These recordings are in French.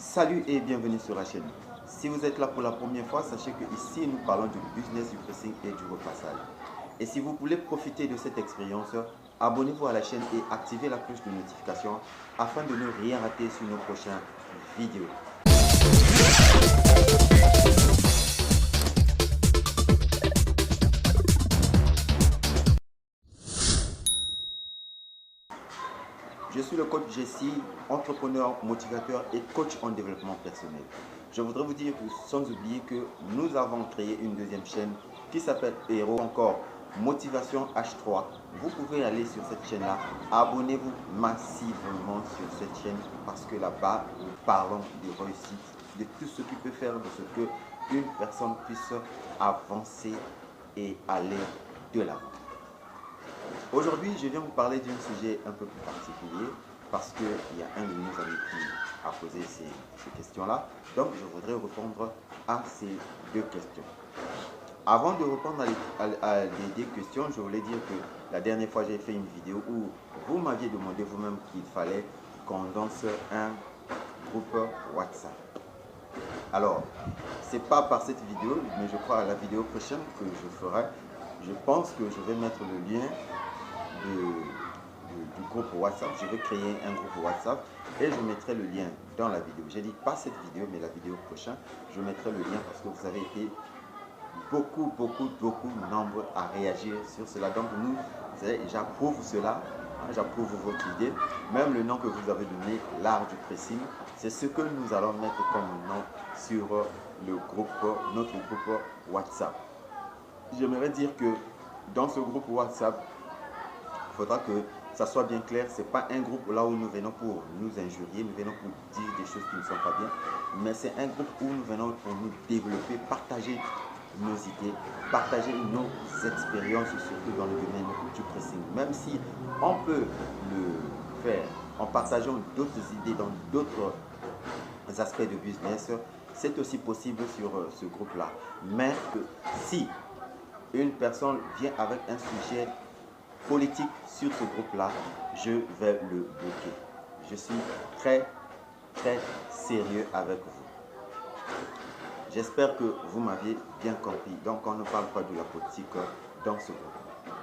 Salut et bienvenue sur la chaîne. Si vous êtes là pour la première fois, sachez que ici nous parlons du business, du pressing et du repassage. Et si vous voulez profiter de cette expérience, abonnez-vous à la chaîne et activez la cloche de notification afin de ne rien rater sur nos prochaines vidéos. Je suis le coach Jessie, entrepreneur, motivateur et coach en développement personnel. Je voudrais vous dire sans oublier que nous avons créé une deuxième chaîne qui s'appelle Héros, encore Motivation H3. Vous pouvez aller sur cette chaîne-là, abonnez-vous massivement sur cette chaîne parce que là-bas, nous parlons de réussite, de tout ce qui peut faire de ce que une personne puisse avancer et aller de l'avant. Aujourd'hui, je viens vous parler d'un sujet un peu plus particulier parce qu'il y a un de nos amis qui a posé ces questions-là. Donc, je voudrais répondre à ces deux questions. Avant de répondre à les deux questions, je voulais dire que la dernière fois, j'ai fait une vidéo où vous m'aviez demandé vous-même qu'il fallait qu'on lance un groupe WhatsApp. Alors, ce n'est pas par cette vidéo, mais je crois à la vidéo prochaine que je ferai. Je pense que je vais mettre le lien du groupe WhatsApp. Je vais créer un groupe WhatsApp et je mettrai le lien dans la vidéo. J'ai dit pas cette vidéo, mais la vidéo prochaine, je mettrai le lien parce que vous avez été beaucoup nombreux à réagir sur cela. Donc nous, j'approuve cela, hein, j'approuve votre idée. Même le nom que vous avez donné, l'art du pressing, c'est ce que nous allons mettre comme nom sur le groupe, notre groupe WhatsApp. J'aimerais dire que dans ce groupe WhatsApp, il faudra que ça soit bien clair. Ce n'est pas un groupe là où nous venons pour nous injurier, nous venons pour dire des choses qui ne sont pas bien, mais c'est un groupe où nous venons pour nous développer, partager nos idées, partager nos expériences, surtout dans le domaine du pressing. Même si on peut le faire en partageant d'autres idées dans d'autres aspects de business, c'est aussi possible sur ce groupe-là. Mais si une personne vient avec un sujet politique sur ce groupe-là, je vais le bloquer. Je suis très sérieux avec vous. J'espère que vous m'aviez bien compris. Donc, on ne parle pas de la politique dans ce groupe.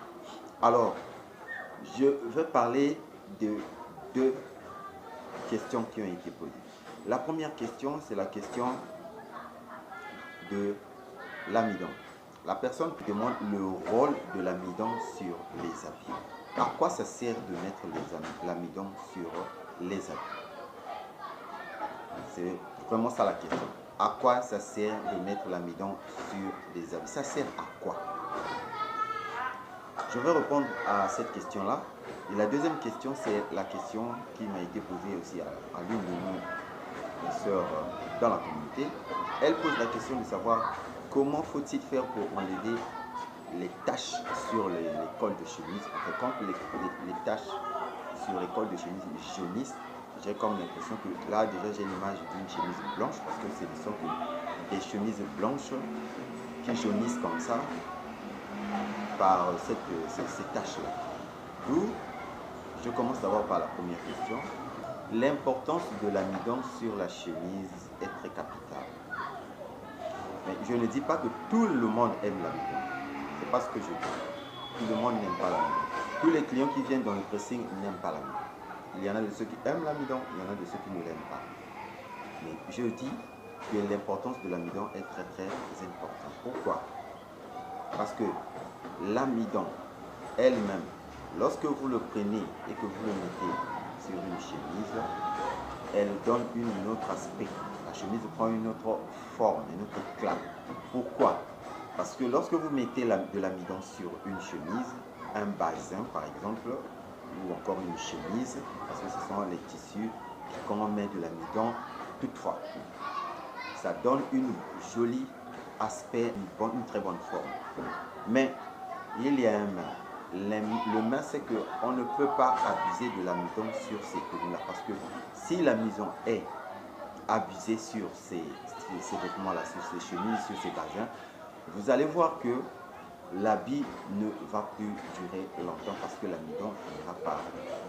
Alors, je vais parler de deux questions qui ont été posées. La première question, c'est la question de l'amidon. La personne demande le rôle de l'amidon sur les habits. À quoi ça sert de mettre l'amidon sur les habits? C'est vraiment ça la question. À quoi ça sert de mettre l'amidon sur les habits? Ça sert à quoi? Je vais répondre à cette question-là. Et la deuxième question, c'est la question qui m'a été posée aussi à l'une de nos sœurs dans la communauté. Elle pose la question de savoir comment faut-il faire pour enlever les taches sur les cols de chemise. Quand les taches sur les cols de chemise jaunissent, j'ai comme l'impression que là déjà j'ai l'image d'une chemise blanche parce que ce ne sont que des chemises blanches qui jaunissent comme ça par ces taches-là. D'où je commence d'abord par la première question. L'importance de l'amidon sur la chemise est très capitale. Mais je ne dis pas que tout le monde aime l'amidon. Ce n'est pas ce que je dis. Tout le monde n'aime pas l'amidon. Tous les clients qui viennent dans le pressing n'aiment pas l'amidon. Il y en a de ceux qui aiment l'amidon, il y en a de ceux qui ne l'aiment pas. Mais je dis que l'importance de l'amidon est très importante. Pourquoi? Parce que l'amidon elle-même, lorsque vous le prenez et que vous le mettez sur une chemise, elle donne un autre aspect. La chemise prend une autre forme, un autre éclat. Pourquoi? Parce que lorsque vous mettez de l'amidon sur une chemise, un bazin par exemple, ou encore une chemise, parce que ce sont les tissus qu'on met de l'amidon, toutefois, ça donne un joli aspect, une très bonne forme. Mais il y a un mais. Le mais, c'est qu'on ne peut pas abuser de l'amidon sur ces tenues-là. Parce que si l'amidon est abusée sur ces vêtements-là, sur ces chemises, sur ces bazins, vous allez voir que l'habit ne va plus durer longtemps parce que l'amidon ne va pas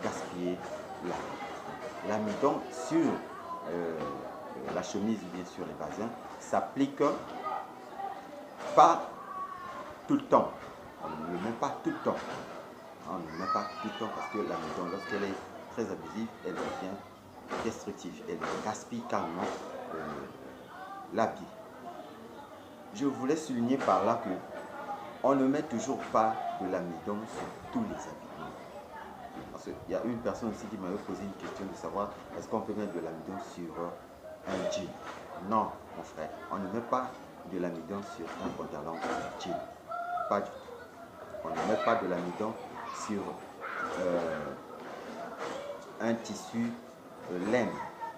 gaspiller l'habit. L'amidon sur chemise ou bien sur les bazins s'applique pas tout le temps. On ne le met pas tout le temps. On ne le met pas tout le temps parce que l'amidon, lorsqu'elle est très abusive, elle devient destructive. Elle gaspille carrément l'habit. Je voulais souligner par là que on ne met toujours pas de l'amidon sur tous les habits. Parce qu'il y a une personne aussi qui m'avait posé une question de savoir est-ce qu'on peut mettre de l'amidon sur un jean. Non, mon frère, on ne met pas de l'amidon sur un pantalon jean. Pas du tout. On ne met pas de l'amidon sur un tissu laine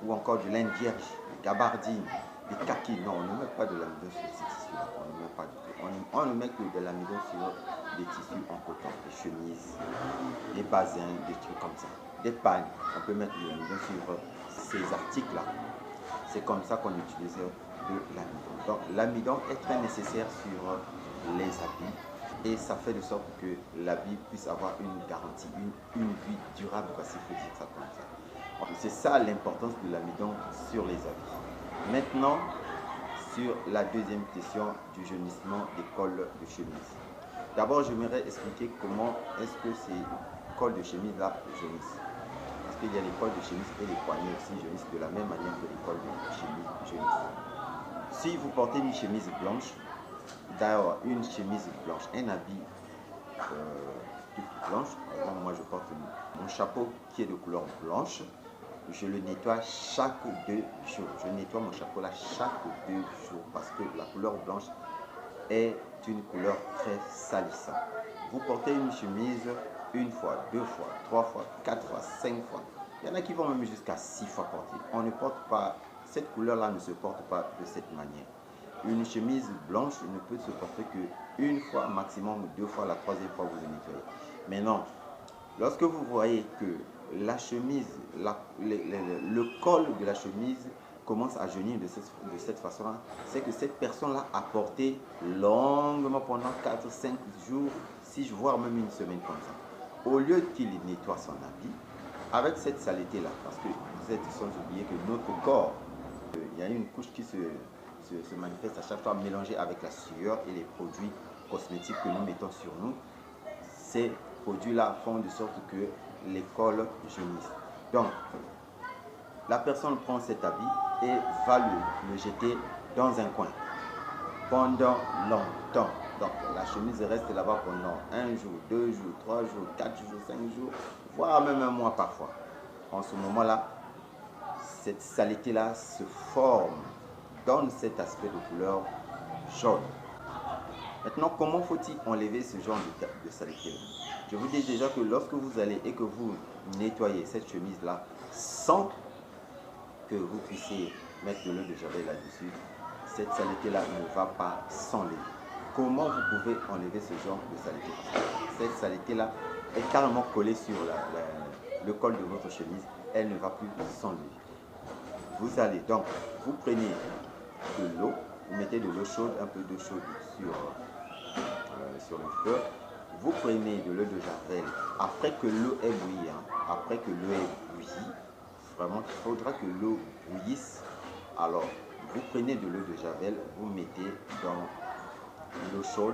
ou encore de laine vierge, des gabardines, des kakis. Non, on ne met pas de l'amidon sur ces tissus-là. On ne met pas du tout. On ne met que de l'amidon sur des tissus en coton, des chemises, des bazins, des trucs comme ça. Des pagnes, on peut mettre de l'amidon sur ces articles-là. C'est comme ça qu'on utilise de l'amidon. Donc l'amidon est très nécessaire sur les habits et ça fait de sorte que l'habit puisse avoir une garantie, une vie durable, s'il faut dire ça comme ça. C'est ça l'importance de l'amidon sur les habits. Maintenant, sur la deuxième question du jaunissement des cols de chemise. D'abord, j'aimerais expliquer comment est-ce que ces cols de chemise-là jaunissent. Parce qu'il y a les cols de chemise et les poignets aussi jaunissent de la même manière que les cols de chemise jaunissent. Si vous portez une chemise blanche, d'ailleurs une chemise blanche, un habit blanche, par exemple, moi je porte mon chapeau qui est de couleur blanche, je le nettoie chaque 2 jours. Je nettoie mon chapeau là chaque 2 jours parce que la couleur blanche est une couleur très salissante. Vous portez une chemise une fois, 2 fois, 3 fois, 4 fois, 5 fois. Il y en a qui vont même jusqu'à 6 fois porter. On ne porte pas, cette couleur-là ne se porte pas de cette manière. Une chemise blanche ne peut se porter que une fois, maximum 2 fois, la 3e fois vous le nettoyez. Mais non, lorsque vous voyez que la chemise, le col de la chemise commence à jaunir de cette façon-là, c'est que cette personne-là a porté longuement pendant 4, 5 jours, 6 voire même une semaine comme ça. Au lieu qu'il nettoie son habit, avec cette saleté-là, parce que vous êtes sans oublier que notre corps, il y a une couche qui se manifeste à chaque fois mélangée avec la sueur et les produits cosmétiques que nous mettons sur nous. Ces produits-là font de sorte que les cols jaunissent. Donc, la personne prend cet habit et va le jeter dans un coin pendant longtemps. Donc, la chemise reste là-bas pendant 1 jour, 2 jours, 3 jours, 4 jours, 5 jours, voire même un mois parfois. En ce moment-là, cette saleté-là se forme, donne cet aspect de couleur jaune. Maintenant, comment faut-il enlever ce genre de saleté-là? Je vous dis déjà que lorsque vous allez et que vous nettoyez cette chemise-là sans que vous puissiez mettre de l'eau de javel là-dessus, cette saleté-là ne va pas s'enlever. Comment vous pouvez enlever ce genre de saleté? Cette saleté-là est carrément collée sur le col de votre chemise, elle ne va plus s'enlever. Vous allez donc, vous prenez de l'eau, vous mettez de l'eau chaude, un peu d'eau chaude sur le feu. Vous prenez de l'eau de javel après que l'eau est bouillie. Après que l'eau est bouillie, vraiment, il faudra que l'eau bouillisse. Alors, vous prenez de l'eau de javel, vous mettez dans l'eau chaude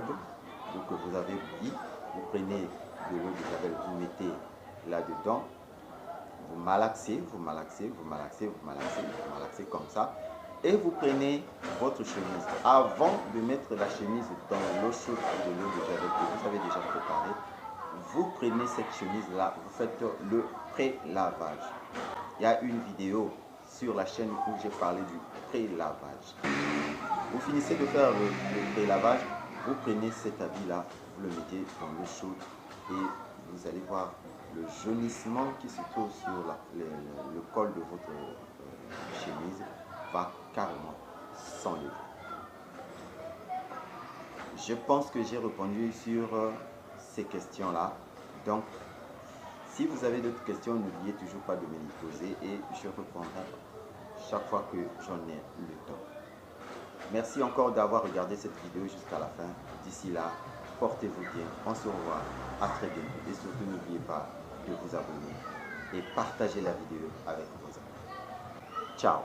que vous avez bouillie. Vous prenez de l'eau de javel, vous mettez là-dedans. Vous malaxez, vous malaxez, vous malaxez, vous malaxez, vous malaxez comme ça. Et vous prenez votre chemise. Avant de mettre la chemise dans l'eau chaude de l'eau de javel que vous avez déjà préparée, vous prenez cette chemise-là, vous faites le pré-lavage. Il y a une vidéo sur la chaîne où j'ai parlé du pré-lavage. Vous finissez de faire le pré-lavage, vous prenez cet habit-là, vous le mettez dans l'eau chaude et vous allez voir le jaunissement qui se trouve sur le col de votre chemise va carrément s'enlever. Je pense que j'ai répondu sur ces questions-là. Donc, si vous avez d'autres questions, n'oubliez toujours pas de me les poser et je répondrai chaque fois que j'en ai le temps. Merci encore d'avoir regardé cette vidéo jusqu'à la fin. D'ici là, portez-vous bien. On se revoit à très bientôt. Et surtout, n'oubliez pas de vous abonner et partager la vidéo avec vos amis. Ciao.